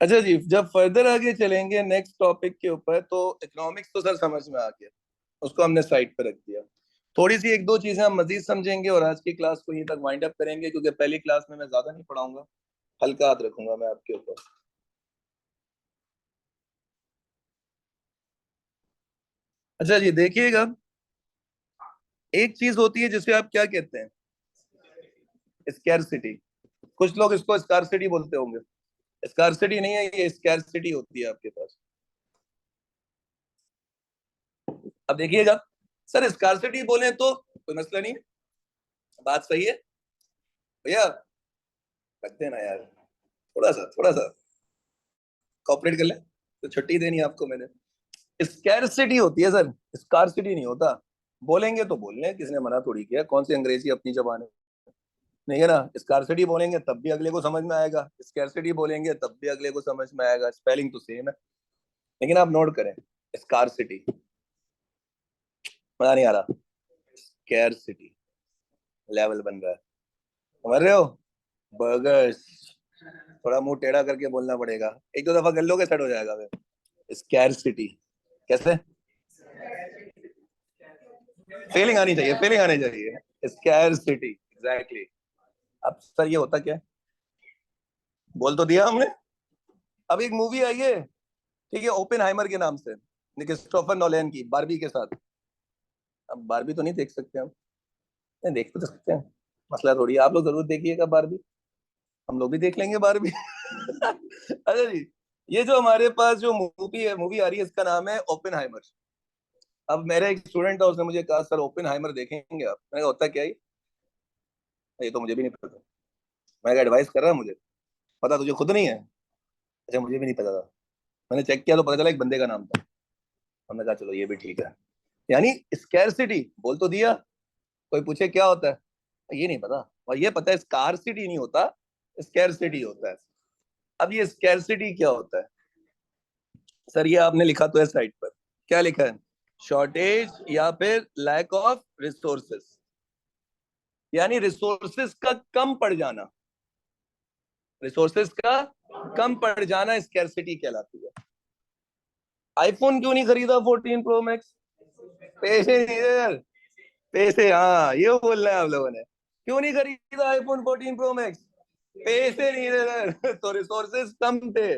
अच्छा जी, जब फर्दर आगे चलेंगे नेक्स्ट टॉपिक के ऊपर, तो इकोनॉमिक्स तो सर समझ में आ गया, उसको हमने साइड पर रख दिया। थोड़ी सी एक दो चीजें हम मजीद समझेंगे और आज की क्लास को यहीं तक वाइंड अप करेंगे, क्योंकि पहली क्लास में मैं ज्यादा नहीं पढ़ाऊंगा, हल्का हाथ रखूंगा मैं आपके ऊपर। अच्छा जी, देखिएगा, एक चीज होती है जिसे आप क्या कहते हैं, स्कैरसिटी। कुछ लोग इसको स्कारसिटी बोलते होंगे। स्कारसिटी नहीं है ये, स्कैरसिटी होती है आपके पास। अब देखिएगा, सर स्कारसिटी बोले तो कोई मसला नहीं है, बात सही है भैया, रख देना यार, थोड़ा सा कॉपरेट कर ले, तो छुट्टी देनी है आपको मैंने। स्कैरसिटी होती है सर, स्कारसिटी नहीं होता। बोलेंगे तो बोल लें, किसने मना थोड़ी किया, कौन सी अंग्रेजी अपनी जबान है, नहीं है ना। स्कारसिटी बोलेंगे तब भी अगले को समझ में आएगा, स्कैरसिटी बोलेंगे तब भी अगले को समझ में आएगा, स्पेलिंग तो सेम है। लेकिन आप नोट करें, स्कारसिटी, मजा नहीं आ रहा, स्कैरसिटी लेवल बन रहा है, समझ रहे हो। बर्गर्स, थोड़ा मुंह टेढ़ा करके बोलना पड़ेगा, एक दो दफा कर लोगे सेट हो जाएगा फिर। स्कैरसिटी कैसे, फीलिंग आनी चाहिए, फीलिंग आनी चाहिए, स्कैरसिटी एग्जैक्टली। अब सर ये होता क्या है, बोल तो दिया हमने। अब एक मूवी आई है, ठीक है, ओपेनहाइमर के नाम से, क्रिस्टोफर नोलन की, बारबी के साथ। अब बारबी तो नहीं देख सकते हम, नहीं देख तो सकते हैं, मसला थोड़ी है। आप लोग जरूर देखिएगा बारबी, हम लोग भी देख लेंगे बारबी। अच्छा जी, ये जो हमारे पास जो मूवी आ रही है, इसका नाम है ओपेनहाइमर। अब मेरा एक स्टूडेंट था, उसने मुझे कहा सर ओपेनहाइमर देखेंगे आप, मैंने कहा होता क्या है ये, तो मुझे भी नहीं पता। मैं एडवाइस कर रहा हूँ, मुझे पता तुझे खुद नहीं है। अच्छा, मुझे भी नहीं पता था, मैंने चेक किया तो पता चला एक बंदे का नाम था। हमने कहा चलो ये भी ठीक है। यानी स्कैरसिटी बोल तो दिया, कोई पूछे क्या होता है, ये नहीं पता। और ये पता है स्कारसिटी नहीं होता, स्कैरसिटी होता है। अब ये स्कैरसिटी क्या होता है, सर ये आपने लिखा तो है साइड पर, क्या लिखा है, शॉर्टेज या फिर लैक ऑफ रिसोर्सेस, यानी रिसोर्सेस का कम पड़ जाना, रिसोर्सेस का कम पड़ जाना स्कैरसिटी कहलाती है। आईफोन क्यों नहीं खरीदा 14 प्रो मैक्स, पैसे नहीं है यार, पैसे, हाँ ये बोल रहे हैं आप लोगों ने, क्यों नहीं खरीदा आईफोन 14 प्रो मैक्स, पैसे नहीं है यार। तो रिसोर्सेस कम थे,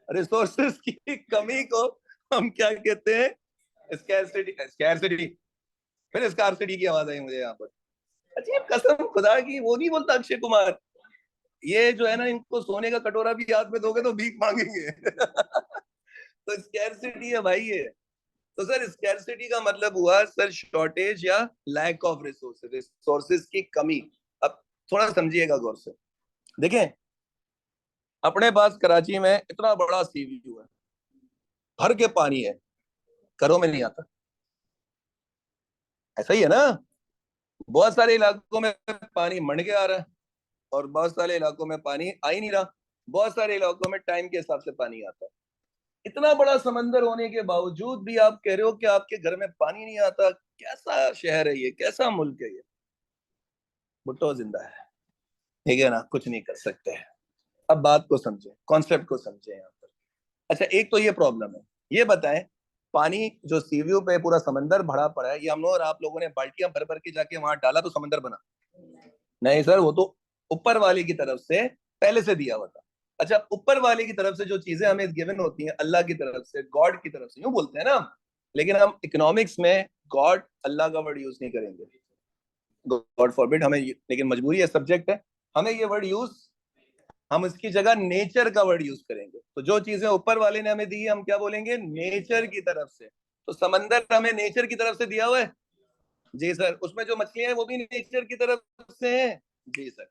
रिसोर्सेस की कमी को हम क्या कहते हैं, स्कैरसिटी, स्कैरसिटी। फिर स्कारसिटी की आवाज आई मुझे यहाँ पर, अजीब कसम खुदा की, वो नहीं बोलता अक्षय कुमार, ये जो है ना, इनको सोने का कटोरा भी हाथ में दोगे तो भीख मांगेंगे। तो स्कैरसिटी है भाई ये। तो सर स्कैरसिटी का मतलब हुआ सर शॉर्टेज या लैक ऑफ रिसोर्सेज, रिसोर्सेज की कमी। अब थोड़ा समझिएगा गौर से, देखें, अपने पास कराची में इतना बड़ा सी व्यू है, भर के पानी है, घरों में नहीं आता, ऐसा ही है ना। बहुत सारे इलाकों में पानी मंड के आ रहा है, और बहुत सारे इलाकों में पानी आ ही नहीं रहा, बहुत सारे इलाकों में टाइम के हिसाब से पानी आता है। इतना बड़ा समंदर होने के बावजूद भी आप कह रहे हो कि आपके घर में पानी नहीं आता, कैसा शहर है ये, कैसा मुल्क है ये। भुट्टो जिंदा है, ठीक है ना, कुछ नहीं कर सकते। अब बात को समझे, कॉन्सेप्ट को समझे यहाँ पर। अच्छा, एक तो ये प्रॉब्लम है, ये बताएं, पानी जो सीव्यू पे पूरा समंदर भरा पड़ा है, ये हम लोग और आप लोगों ने बाल्टियां भर भर के जाके वहां डाला तो समंदर बना, नहीं सर, वो तो ऊपर वाले की तरफ से पहले से दिया हुआ था। अच्छा, ऊपर वाले की तरफ से जो चीजें हमें गिवन होती हैं, अल्लाह की तरफ से, गॉड की तरफ से, यूं बोलते हैं ना, लेकिन हम इकोनॉमिक्स में गॉड अल्लाह का वर्ड यूज नहीं करेंगे, गॉड फॉरबिड, हमें लेकिन मजबूरी है, सब्जेक्ट है, हमें ये वर्ड यूज, हम इसकी जगह नेचर का वर्ड यूज करेंगे। तो जो चीजें ऊपर वाले ने हमें दी है, हम क्या बोलेंगे, नेचर की तरफ से। तो समंदर हमें नेचर की तरफ से दिया हुआ है, जी सर। उसमें जो मछलियां हैं वो भी नेचर की तरफ से हैं, जी सर।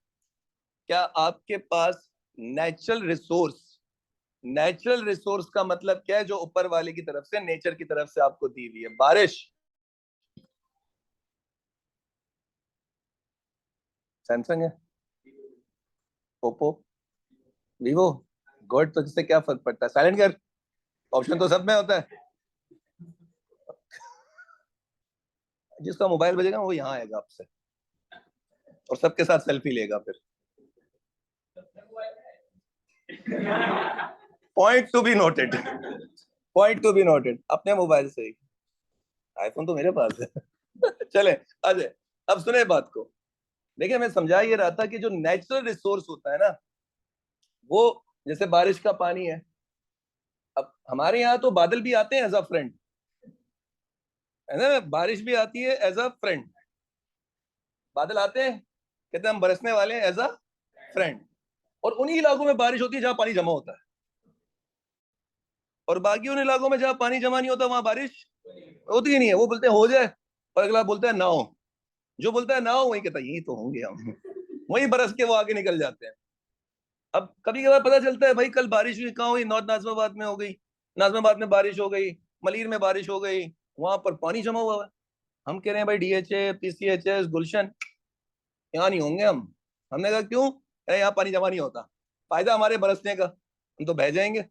क्या आपके पास नेचुरल रिसोर्स, नेचुरल रिसोर्स का मतलब क्या है, जो ऊपर वाले की तरफ से, नेचर की तरफ से आपको दी हुई है, बारिश, सैमसंग है, ओप्पो, वीवो, गॉड, तो जिससे क्या फर्क पड़ता है, साइलेंट कर, ऑप्शन तो सब में होता है। जिसका मोबाइल बजेगा वो यहाँ आएगा आपसे, और सबके साथ सेल्फी लेगा फिर। Point to be noted, point to be noted, अपने मोबाइल से ही। आईफोन तो मेरे पास है। चले अजय, अब सुने बात को। देखिए मैं समझा ये रहा था कि जो नेचुरल रिसोर्स होता है ना, वो जैसे बारिश का पानी है। अब हमारे यहाँ तो बादल भी आते हैं एज अ फ्रेंड, है ना, बारिश भी आती है एज अ फ्रेंड। बादल आते हैं, कहते हैं हम बरसने वाले हैं एज अ फ्रेंड। और उन्हीं इलाकों में बारिश होती है जहां पानी जमा होता है, और बाकी उन इलाकों में जहां पानी जमा नहीं होता वहां बारिश होती ही नहीं है। वो बोलते हैं हो जाए, और अगला बोलता है ना हो। जो बोलता है ना हो वही कहता है यही तो होंगे हम। वही बरस के वो आगे निकल जाते हैं। अब कभी कभार पता चलता है भाई कल बारिश हुई, कहाँ हुई, नॉर्थ नाजमाबाद में हो गई, नाजमाबाद में बारिश हो गई, मलीर में बारिश हो गई, वहां पर पानी जमा हुआ है। हम कह रहे हैं भाई डीएचए, पीसीएचएस, गुलशन, यहाँ नहीं होंगे हम। हमने कहा क्यों? अरे यहाँ पानी जमा नहीं होता, फायदा हमारे बरसने का, हम तो बह जाएंगे।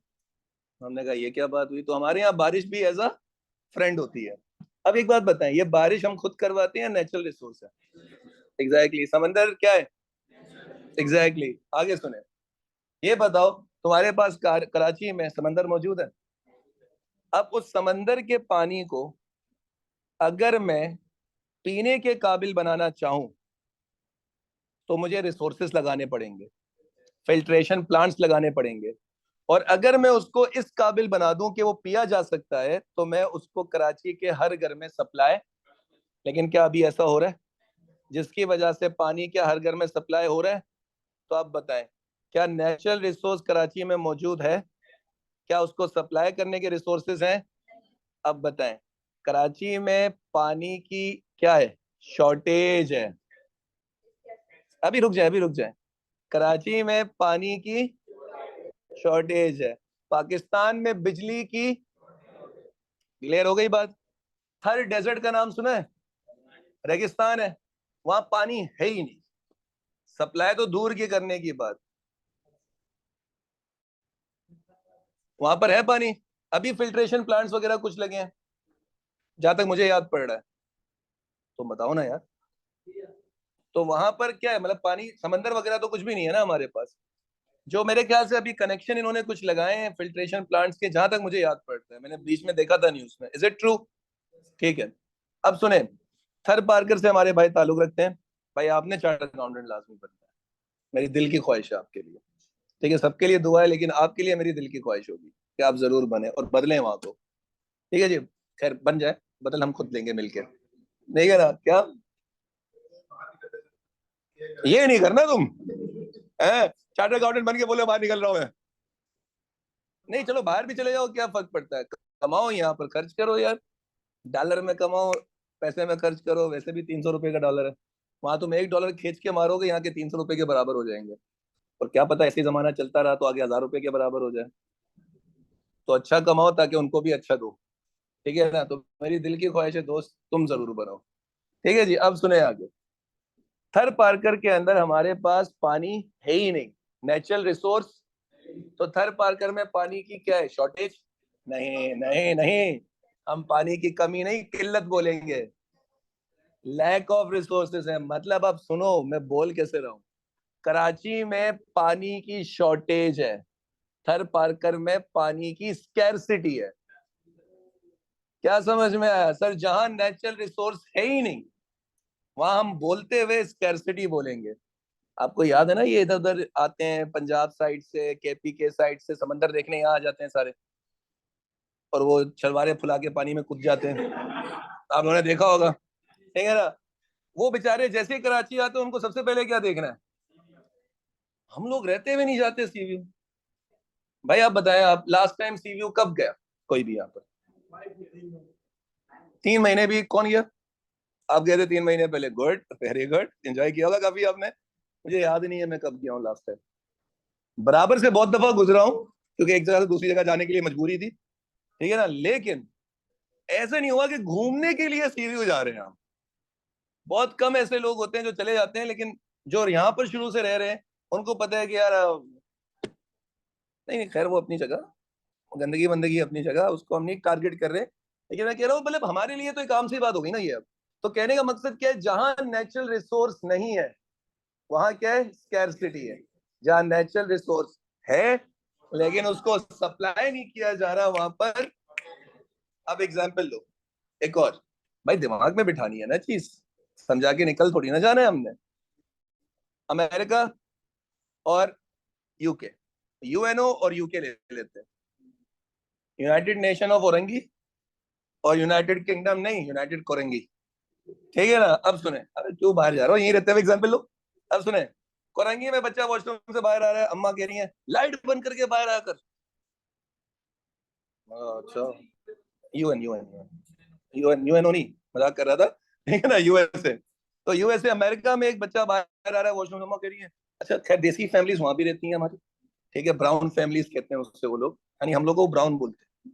हमने कहा ये क्या बात हुई? तो हमारे यहाँ बारिश भी एज अ फ्रेंड होती है। अब एक बात बताएं, ये बारिश हम खुद करवाते हैं, नेचुरल रिसोर्स है? एग्जैक्टली समंदर क्या है? एग्जैक्टली आगे सुने। ये बताओ, तुम्हारे पास कराची में समंदर मौजूद है। अब उस समंदर के पानी को अगर मैं पीने के काबिल बनाना चाहूं तो मुझे रिसोर्सेस लगाने पड़ेंगे, फिल्ट्रेशन प्लांट्स लगाने पड़ेंगे। और अगर मैं उसको इस काबिल बना दूं कि वो पिया जा सकता है, तो मैं उसको कराची के हर घर में सप्लाई। लेकिन क्या अभी ऐसा हो रहा है जिसकी वजह से पानी क्या हर घर में सप्लाई हो रहा है? तो आप बताएं, क्या नेचुरल रिसोर्स कराची में मौजूद है? क्या उसको सप्लाई करने के रिसोर्सेज हैं? अब बताएं, कराची में पानी की क्या है? शॉर्टेज है। अभी रुक जाए, अभी रुक जाए। कराची में पानी की शॉर्टेज है। पाकिस्तान में बिजली की, क्लियर हो गई बात। हर डेजर्ट का नाम सुना है? रेगिस्तान है, वहां पानी है ही नहीं, सप्लाई तो दूर की करने की बात। वहां पर है पानी, अभी फिल्ट्रेशन प्लांट्स वगैरह कुछ लगे हैं जहां तक मुझे याद पड़ रहा है। तो बताओ ना यार, तो वहां पर क्या है? मतलब पानी, समंदर वगैरह तो कुछ भी नहीं है ना हमारे पास। जो मेरे ख्याल से अभी कनेक्शन इन्होंने कुछ लगाए हैं फिल्ट्रेशन प्लांट्स के, जहां तक मुझे याद पड़ता है, मैंने बीच में देखा था न्यूज में। Is it true? ठीक है। अब सुने, थर पार्कर से हमारे भाई ताल्लुक रखते हैं। भाई आपने चार्टर्ड अकाउंटेंट लाजमी बनना है, मेरी दिल की ख्वाहिश है आपके लिए। ठीक है, सबके लिए दुआ है, लेकिन आपके लिए मेरी दिल की ख्वाहिश होगी कि आप जरूर बने और बदलें वहां को। ठीक है जी, खैर बन जाए, बदल हम खुद लेंगे मिलके। नहीं है ना क्या? ये नहीं करना तुम है, चार्टर्ड अकाउंटेंट बन के बोले बाहर निकल रहा हूं मैं। नहीं चलो बाहर भी चले जाओ, क्या फर्क पड़ता है? कमाओ यहाँ पर, खर्च करो यार। डॉलर में कमाओ, पैसे में खर्च करो। वैसे भी 300 रुपए का डॉलर है, वहां तुम $1 खींच के मारोगे, यहाँ के 300 रुपए के बराबर हो जाएंगे। और क्या पता ऐसे जमाना चलता रहा तो आगे 1000 रुपए के बराबर हो जाए। तो अच्छा कमाओ ताकि उनको भी अच्छा दो। ठीक है ना? तो मेरी दिल की ख्वाहिश है दोस्त, तुम जरूर बनो। ठीक है जी, अब सुने आगे। थर पार्कर के अंदर हमारे पास पानी है ही नहीं, नेचुरल रिसोर्स। तो थर पार्कर में पानी की क्या है? शॉर्टेज? नहीं नहीं नहीं, हम पानी की कमी नहीं, किल्लत बोलेंगे। लैक ऑफ रिसोर्सेज है। मतलब अब सुनो मैं बोल कैसे रहा हूं। कराची में पानी की शॉर्टेज है, थर पार्कर में पानी की स्कैरसिटी है। क्या समझ में आया सर? जहां नेचुरल रिसोर्स है ही नहीं, वहां हम बोलते हुए स्कैरसिटी बोलेंगे। आपको याद है ना, ये इधर उधर आते हैं पंजाब साइड से, केपी के साइड से, समंदर देखने यहाँ आ जाते हैं सारे, और वो छलवारे फुला के पानी में कूद जाते हैं। आप लोगों ने देखा होगा, ठीक है ना? वो बेचारे जैसे ही कराची आते हैं, उनको सबसे पहले क्या देखना है? हम लोग रहते हुए नहीं जाते सी व्यू। भाई आप बताएं, आप लास्ट टाइम सी व्यू कब गया? कोई भी यहाँ पर? 3 महीने भी? कौन गया? आप गए थे 3 महीने पहले? गुड, वेरी गुड, एंजॉय किया होगा काफी आपने। मुझे याद नहीं है मैं कब गया हूँ लास्ट टाइम। बराबर से बहुत दफा गुजरा हूँ, क्योंकि एक जगह से दूसरी जगह जाने के लिए मजबूरी थी। ठीक है ना? लेकिन ऐसा नहीं हुआ कि घूमने के लिए सी व्यू जा रहे हैं हम। बहुत कम ऐसे लोग होते हैं जो चले जाते हैं, लेकिन जो यहाँ पर शुरू से रह रहे हैं उनको पता है कि यार नहीं नहीं, खैर वो अपनी जगह, गंदगी वंदगी अपनी जगह, उसको हम नहीं टारगेट कर रहे। लेकिन मैं कह रहा हूँ मतलब हमारे लिए तो एक आम सी बात हो गई ना ये अब। तो कहने का मकसद क्या है? जहां नेचुरल रिसोर्स नहीं है वहां क्या है? स्कैरसिटी है। जहां नेचुरल रिसोर्स है लेकिन उसको सप्लाई नहीं किया जा रहा वहां पर। अब एग्जाम्पल लो एक और, भाई दिमाग में बिठानी है ना चीज, समझा के निकल थोड़ी ना जाना है हमने। अमेरिका और यूके, यूएनओ और यूके ले लेते हैं, यूनाइटेड नेशन ऑफ औरंगी और यूनाइटेड किंगडम नहीं, यूनाइटेड कोरंगी। ठीक है ना? अब सुने, अरे क्यों बाहर जा रहा हो, यहीं रहते हुए एग्जाम्पल लो। अब सुने, कोरंगी में बच्चा वॉशरूम से बाहर आ रहा है, अम्मा कह रही है लाइट बंद करके बाहर आकर। अच्छा, यूएन यूएन यूएन यूएनओ नहीं, मजाक कर रहा था। ठीक है ना, यूएसए। तो यूएसए अमेरिका में एक बच्चा बाहर आ रहा है वॉशरूम, अम्मा कह रही है। अच्छा खैर, देसी फैमिलीज वहां भी रहती हैं हमारी, ठीक है, ब्राउन फैमिलीज कहते हैं उससे वो लोग, यानी हम लोग को ब्राउन बोलते हैं।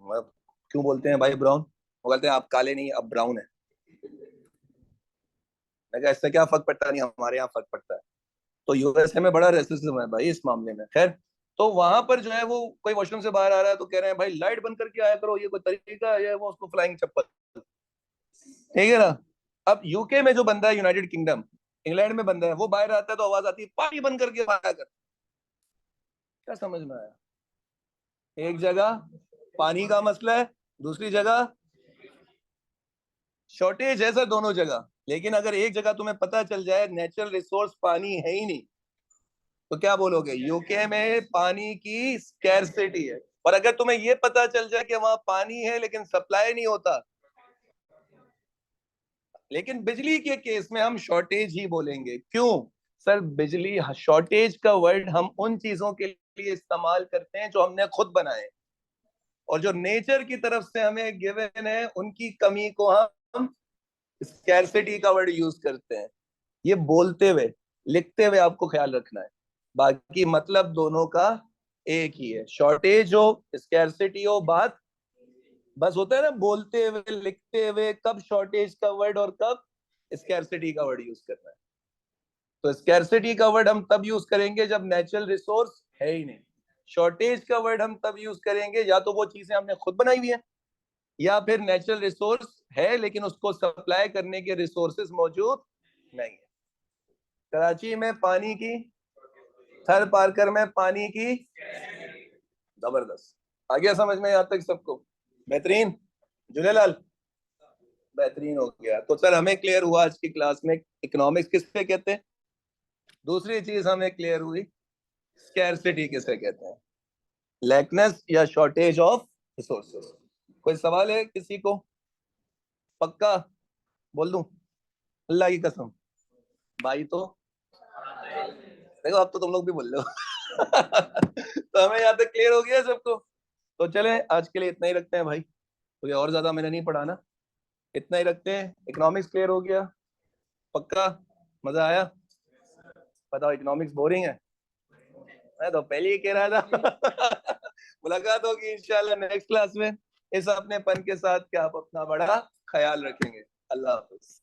मतलब, क्यों बोलते हैं भाई ब्राउन? वो कहते हैं आप काले नहीं, अब ब्राउन है। मैं कहा इससे क्या फर्क पड़ता है? नहीं, हमारे यहाँ फर्क पड़ता है। तो यूएसए में बड़ा रेसिज्म है भाई इस मामले में। खैर, तो वहां पर जो है वो कोई वॉशरूम से बाहर आ रहा है तो कह रहे हैं भाई लाइट बंद करके आया करो, ये कोई तरीका है? वो उसको फ्लाइंग चप्पल। ठीक है ना? अब यूके में जो बंदा है, यूनाइटेड किंगडम, इंग्लैंड में बंदा है, वो बाहर आता है तो आवाज आती है पानी बंद करके बाहर कर। क्या समझ में आया? एक जगह पानी का मसला है, दूसरी जगह शॉर्टेज है सर, दोनों जगह। लेकिन अगर एक जगह तुम्हें पता चल जाए नेचुरल रिसोर्स पानी है ही नहीं, तो क्या बोलोगे? यूके में पानी की स्कैरसिटी है। और अगर तुम्हें ये पता चल जाए कि वहां पानी है लेकिन सप्लाई नहीं होता, लेकिन बिजली के केस में हम शॉर्टेज ही बोलेंगे। क्यों? सर, बिजली शॉर्टेज का वर्ड हम उन चीजों के लिए इस्तेमाल करते हैं जो हमने खुद बनाए, और जो नेचर की तरफ से हमें गिवन है उनकी कमी को हम स्कैरसिटी का वर्ड यूज करते हैं। ये बोलते हुए, लिखते हुए आपको ख्याल रखना है। बाकी मतलब दोनों का एक ही है। शॉर्टेज हो, स्कैरसिटी हो, बात बस होता है ना, बोलते हुए लिखते हुए कब शॉर्टेज का वर्ड और कब स्कैरसिटी का वर्ड यूज करना है। तो स्कैरसिटी का वर्ड हम तब यूज करेंगे जब नेचुरल रिसोर्स है ही नहीं। शॉर्टेज का वर्ड हम तब यूज करेंगे या तो वो चीजें हमने खुद बनाई हुई है, या फिर नेचुरल रिसोर्स है लेकिन उसको सप्लाई करने के रिसोर्सेज मौजूद नहीं है। कराची में पानी की, थर पार्कर में पानी की, जबरदस्त। आ गया समझ में यहाँ तक सबको? बेहतरीन। झूलेलाल। बेहतरीन हो गया। तो सर हमें क्लियर हुआ आज की क्लास में इकोनॉमिक्स किससे कहते हैं। दूसरी चीज हमें क्लियर हुई, स्कैरसिटी किसे कहते हैं, लैकनेस या शॉर्टेज ऑफ रिसोर्सेज। कोई सवाल है किसी को? पक्का बोल दूं? अल्लाह की कसम भाई। तो देखो, अब तो तुम लोग भी बोल रहे हो। तो हमें यहाँ तक क्लियर हो गया सबको। तो चले, आज के लिए इतना ही रखते हैं भाई, तो ये और ज्यादा मैंने नहीं पढ़ाना, इतना ही रखते हैं। इकोनॉमिक्स क्लियर हो गया? पक्का? मजा आया? बताओ, इकोनॉमिक्स बोरिंग है? मैं तो पहले ही कह रहा था। मुलाकात होगी इंशाल्लाह नेक्स्ट क्लास में, इस अपने पन के साथ कि आप अपना बड़ा ख्याल रखेंगे। अल्लाह हाफिज।